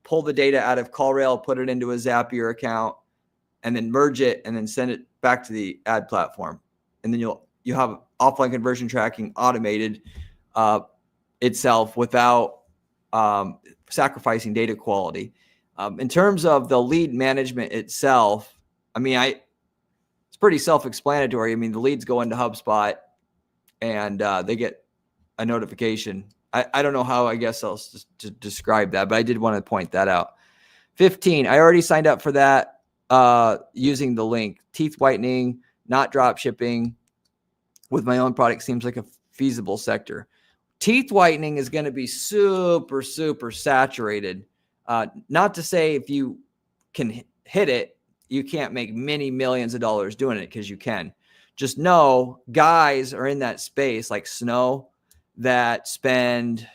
pull the data out of CallRail, put it into a Zapier account, and then merge it and then send it back to the ad platform. And then you'll have offline conversion tracking automated itself without sacrificing data quality. In terms of the lead management itself, I mean, it's pretty self-explanatory. I mean, the leads go into HubSpot and they get a notification. I don't know how, I guess I'll to describe that, but I did want to point that out. 15, I already signed up for that using the link. Teeth whitening, not drop shipping with my own product seems like a feasible sector. Teeth whitening is going to be super, super saturated. Not to say if you can hit it, you can't make many millions of dollars doing it, because you can. Just know guys are in that space like Snow that spend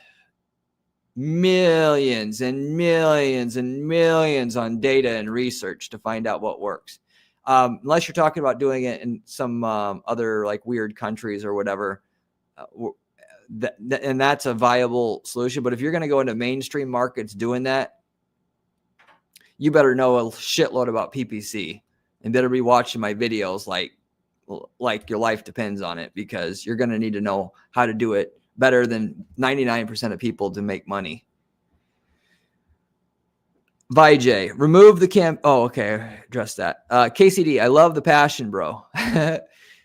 millions and millions and millions on data and research to find out what works. Unless you're talking about doing it in some other like weird countries or whatever, and that's a viable solution. But if you're going to go into mainstream markets doing that, you better know a shitload about PPC and better be watching my videos like your life depends on it, because you're going to need to know how to do it better than 99% of people to make money. Vijay, remove the camp. Oh, okay. Address that. KCD, I love the passion, bro.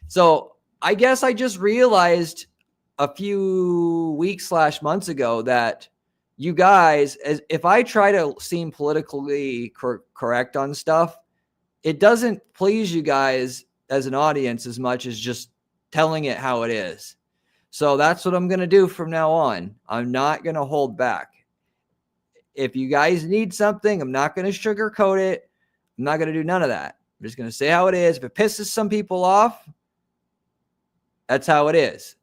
So I guess I just realized a few weeks / months ago that you guys, if I try to seem politically correct on stuff, it doesn't please you guys as an audience as much as just telling it how it is. So that's what I'm going to do from now on. I'm not going to hold back. If you guys need something, I'm not going to sugarcoat it. I'm not going to do none of that. I'm just going to say how it is. If it pisses some people off, that's how it is.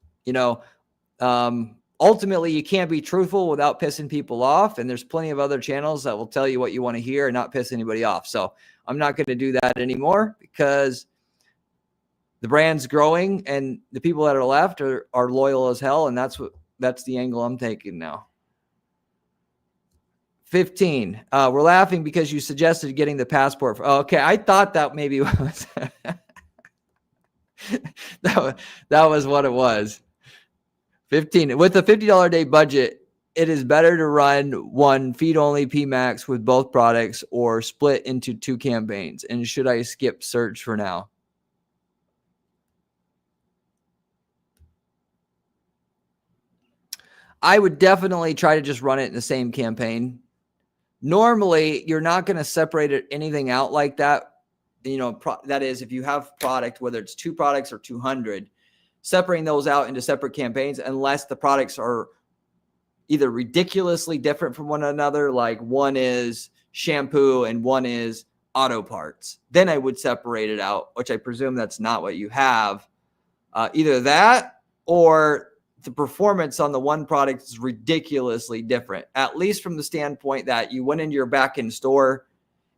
Ultimately, you can't be truthful without pissing people off. And there's plenty of other channels that will tell you what you want to hear and not piss anybody off. So I'm not going to do that anymore, because the brand's growing and the people that are left are loyal as hell. And that's the angle I'm taking now. 15, we're laughing because you suggested getting the passport. Okay. I thought that maybe was, that was what it was. 15, with a $50 a day budget, it is better to run one feed-only PMax with both products or split into 2 campaigns. And should I skip search for now? I would definitely try to just run it in the same campaign. Normally, you're not going to separate anything out like that. That is, if you have product, whether it's 2 products or 200, separating those out into separate campaigns, unless the products are either ridiculously different from one another, like one is shampoo and one is auto parts, then I would separate it out, which I presume that's not what you have. Either that or the performance on the one product is ridiculously different, at least from the standpoint that you went into your back-end store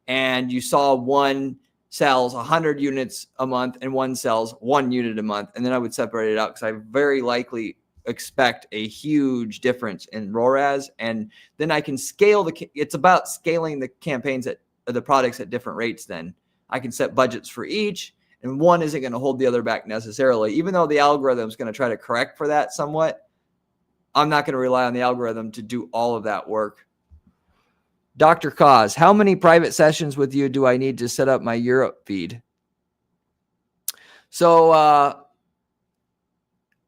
and you saw one sells 100 units a month and one sells 1 unit a month. And then I would separate it out, because I very likely expect a huge difference in ROAS. And then I can scale it's about scaling the campaigns the products at different rates. Then I can set budgets for each, and one isn't going to hold the other back necessarily, even though the algorithm is going to try to correct for that somewhat. I'm not going to rely on the algorithm to do all of that work. Dr. Cause, how many private sessions with you do I need to set up my Europe feed? So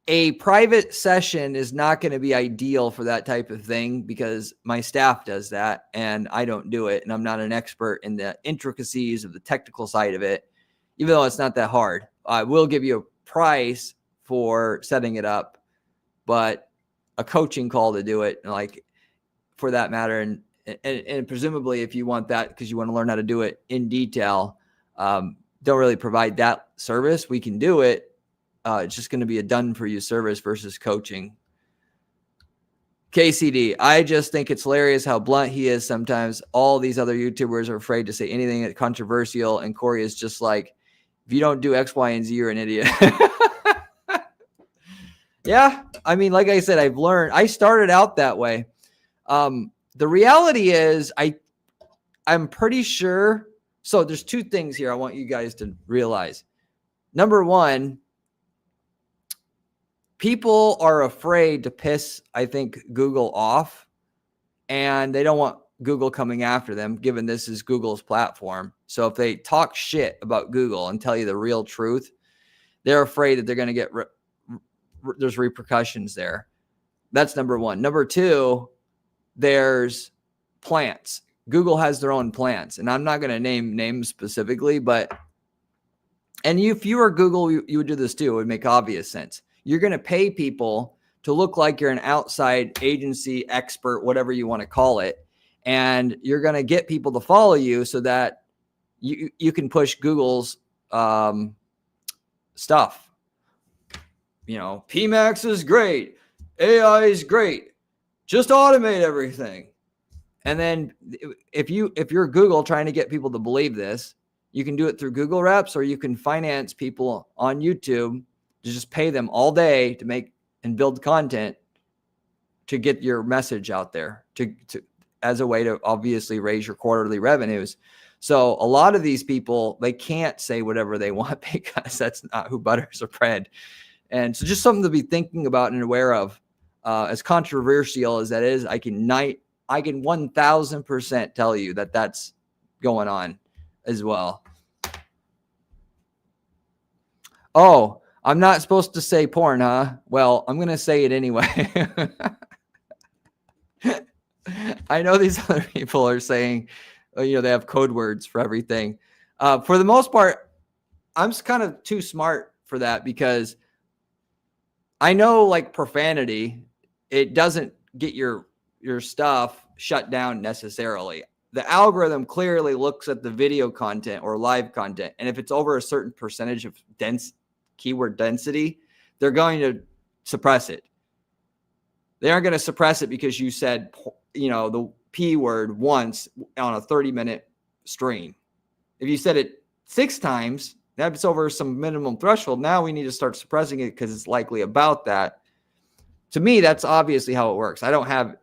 a private session is not going to be ideal for that type of thing because my staff does that and I don't do it. And I'm not an expert in the intricacies of the technical side of it, even though it's not that hard. I will give you a price for setting it up, but a coaching call to do it, like for that matter. And presumably if you want that, because you want to learn how to do it in detail, don't really provide that service. We can do it. It's just going to be a done for you service versus coaching. KCD, I just think it's hilarious how blunt he is sometimes. All these other YouTubers are afraid to say anything that's controversial. And Corey is just like, if you don't do X, Y, and Z, you're an idiot. Yeah. I mean, like I said, I've learned. I started out that way. The reality is I'm pretty sure. So there's two things here I want you guys to realize. Number one, people are afraid to piss, I think, Google off, and they don't want Google coming after them, given this is Google's platform. So if they talk shit about Google and tell you the real truth, they're afraid that they're going to get there's repercussions there. That's number one. Number two, there's plants. Google has their own plants, and I'm not going to name names specifically, but and if you were Google, you would do this too. It would make obvious sense. You're going to pay people to look like you're an outside agency expert, whatever you want to call it. And you're going to get people to follow you so that you can push Google's stuff. You know, PMAX is great. AI is great. Just automate everything. And then if you're Google trying to get people to believe this, you can do it through Google Reps, or you can finance people on YouTube to just pay them all day to make and build content to get your message out there to as a way to obviously raise your quarterly revenues. So a lot of these people, they can't say whatever they want because that's not who butters their bread. And so just something to be thinking about and aware of. As controversial as that is, I can 1000% tell you that that's going on as well. Oh, I'm not supposed to say porn, huh? Well, I'm going to say it anyway. I know these other people are saying, they have code words for everything. For the most part, I'm just kind of too smart for that because I know like profanity, it doesn't get your stuff shut down necessarily. The algorithm clearly looks at the video content or live content. And if it's over a certain percentage of keyword density, they're going to suppress it. They aren't going to suppress it because you said, the P word once on a 30-minute stream. If you said it 6 times, that's over some minimum threshold. Now we need to start suppressing it because it's likely about that. To me, that's obviously how it works. I don't have,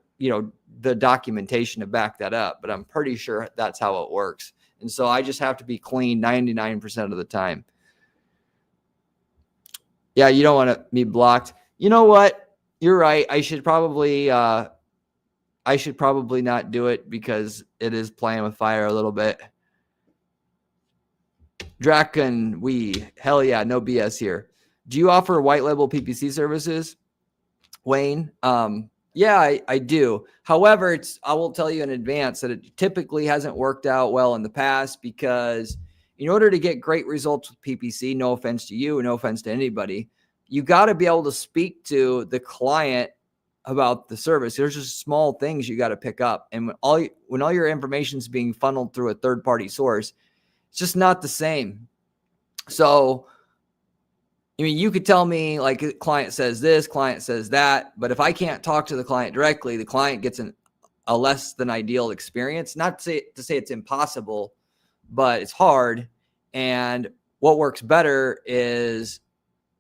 the documentation to back that up, but I'm pretty sure that's how it works. And so I just have to be clean 99% of the time. Yeah, you don't want to be blocked. You know what? You're right. I should probably not do it because it is playing with fire a little bit. Draken, hell yeah, no BS here. Do you offer white label PPC services, Wayne? Yeah, I do. However, I will tell you in advance that it typically hasn't worked out well in the past because in order to get great results with PPC, no offense to you, no offense to anybody, you got to be able to speak to the client about the service. There's just small things you got to pick up. And when all your information is being funneled through a third-party source, it's just not the same. So, you could tell me like client says this, client says that, but if I can't talk to the client directly, the client gets a less than ideal experience. Not to say it's impossible, but it's hard. And what works better is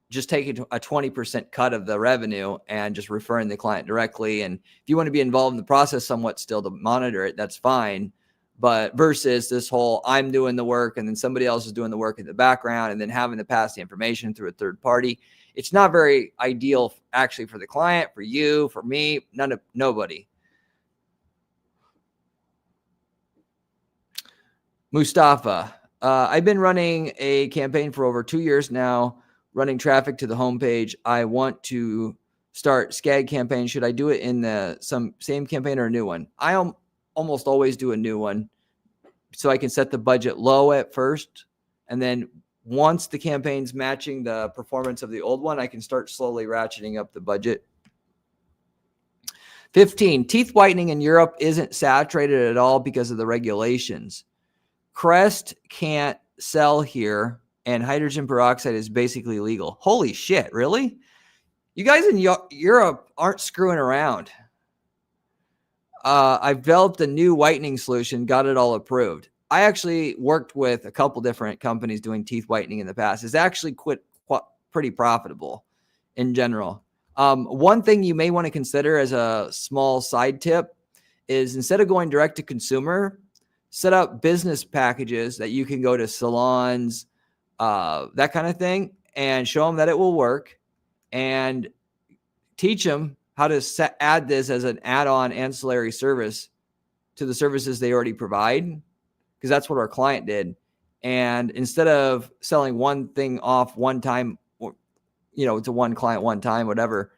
just taking a 20% cut of the revenue and just referring the client directly. And if you want to be involved in the process somewhat still to monitor it, that's fine. But versus this whole I'm doing the work and then somebody else is doing the work in the background and then having to pass the information through a third party. It's not very ideal actually for the client, for you, for me, nobody. Mustafa, I've been running a campaign for over 2 years now, running traffic to the homepage. I want to start SKAG campaign. Should I do it in the same campaign or a new one? I almost always do a new one so I can set the budget low at first. And then once the campaign's matching the performance of the old one, I can start slowly ratcheting up the budget. 15, teeth whitening in Europe isn't saturated at all because of the regulations. Crest can't sell here, and hydrogen peroxide is basically legal. Holy shit, really? You guys in Europe aren't screwing around. I've developed a new whitening solution, got it all approved. I actually worked with a couple different companies doing teeth whitening in the past. It's actually pretty profitable in general. One thing you may want to consider as a small side tip is instead of going direct to consumer, set up business packages that you can go to salons, that kind of thing, and show them that it will work and teach them how to add this as an add-on ancillary service to the services they already provide, because that's what our client did. And instead of selling one thing off one time, or, to one client one time, whatever,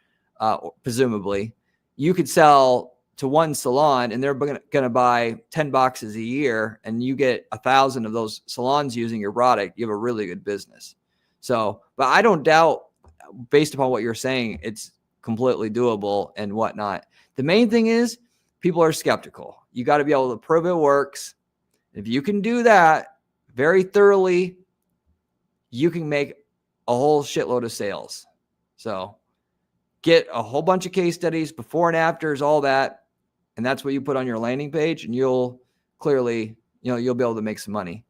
presumably, you could sell to one salon and they're going to buy 10 boxes a year and you get 1,000 of those salons using your product. You have a really good business. So, but I don't doubt, based upon what you're saying, it's completely doable and whatnot. The main thing is people are skeptical. You got to be able to prove it works. If you can do that very thoroughly, you can make a whole shitload of sales. So get a whole bunch of case studies, before and afters, all that. And that's what you put on your landing page, and you'll clearly, you'll be able to make some money.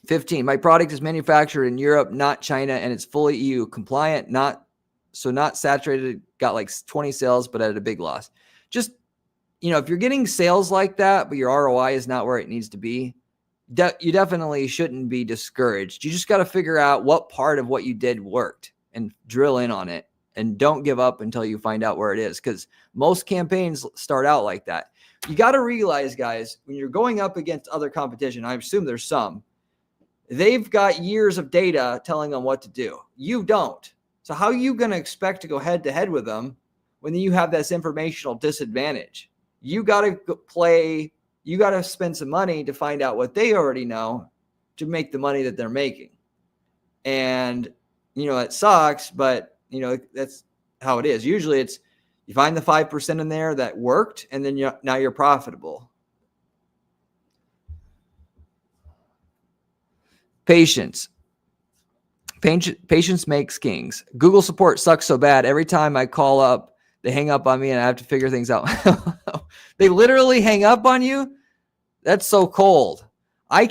15, my product is manufactured in Europe, not China, and it's fully EU compliant, not saturated, got like 20 sales, but at a big loss. Just, if you're getting sales like that, but your ROI is not where it needs to be, you definitely shouldn't be discouraged. You just got to figure out what part of what you did worked and drill in on it, and don't give up until you find out where it is, because most campaigns start out like that. You got to realize, guys, when you're going up against other competition, I assume there's some, they've got years of data telling them what to do. You don't. So how are you going to expect to go head to head with them when you have this informational disadvantage? You got to spend some money to find out what they already know to make the money that they're making. And, it sucks, but, that's how it is. Usually it's, you find the 5% in there that worked, and then now you're profitable. Patience makes kings. Google support sucks so bad. Every time I call up, they hang up on me and I have to figure things out. They literally hang up on you? That's so cold. Every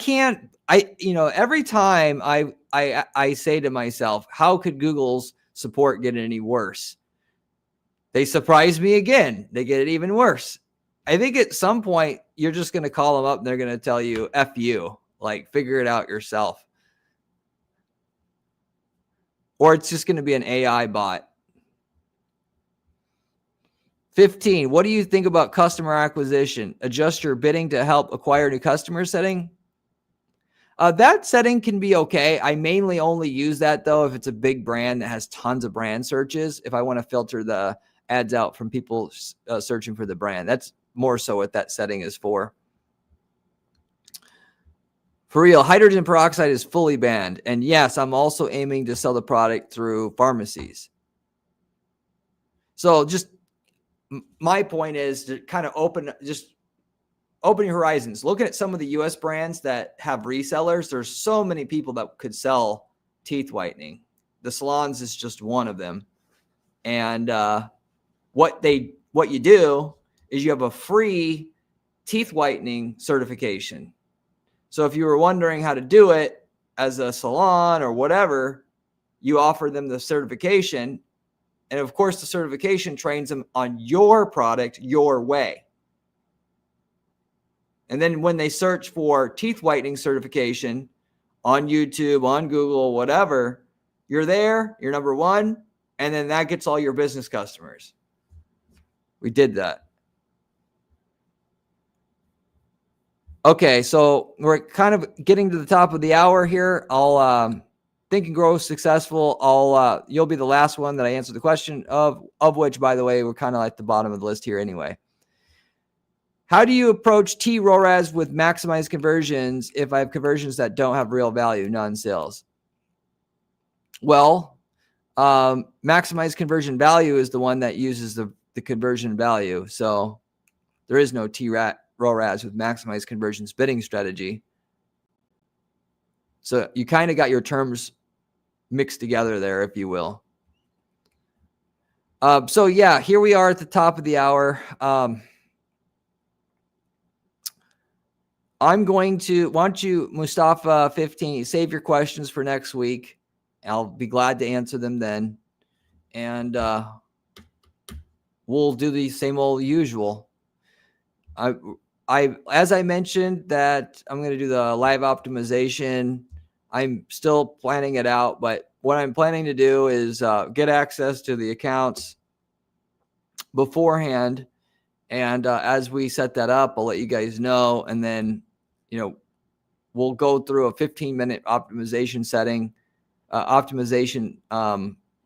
time I say to myself, how could Google's support get any worse? They surprise me again. They get it even worse. I think at some point you're just going to call them up and they're going to tell you, F you, like figure it out yourself. Or it's just going to be an AI bot. 15, what do you think about customer acquisition? Adjust your bidding to help acquire new customers setting? That setting can be okay. I mainly only use that, though, if it's a big brand that has tons of brand searches. If I want to filter the ads out from people searching for the brand, that's more so what that setting is for. For real, hydrogen peroxide is fully banned. And yes, I'm also aiming to sell the product through pharmacies. So just my point is to kind of open your horizons. Looking at some of the US brands that have resellers, there's so many people that could sell teeth whitening. The Salons is just one of them. And what you do is you have a free teeth whitening certification. So if you were wondering how to do it as a salon or whatever, you offer them the certification. And of course, the certification trains them on your product, your way. And then when they search for teeth whitening certification on YouTube, on Google, whatever, you're there, you're number one, and then that gets all your business customers. We did that. Okay, so we're kind of getting to the top of the hour here. I'll Think and Grow Successful. You'll be the last one that I answer the question of which, by the way, we're kind of at the bottom of the list here anyway. How do you approach ROAS with maximized conversions if I have conversions that don't have real value, non-sales? Well, maximized conversion value is the one that uses the conversion value. So there is no ROAS with maximized conversions bidding strategy. So you kind of got your terms mixed together there, if you will. So yeah, here we are at the top of the hour. I'm going to want you, Mustafa 15, save your questions for next week. I'll be glad to answer them then. And we'll do the same old usual. As I mentioned that I'm going to do the live optimization. I'm still planning it out, but what I'm planning to do is get access to the accounts beforehand. And as we set that up, I'll let you guys know. And then, we'll go through a 15-minute optimization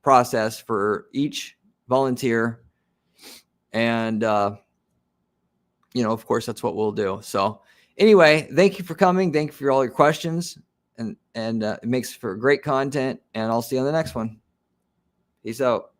process for each volunteer. And, of course, that's what we'll do. So anyway, thank you for coming. Thank you for all your questions. And it makes for great content. And I'll see you on the next one. Peace out.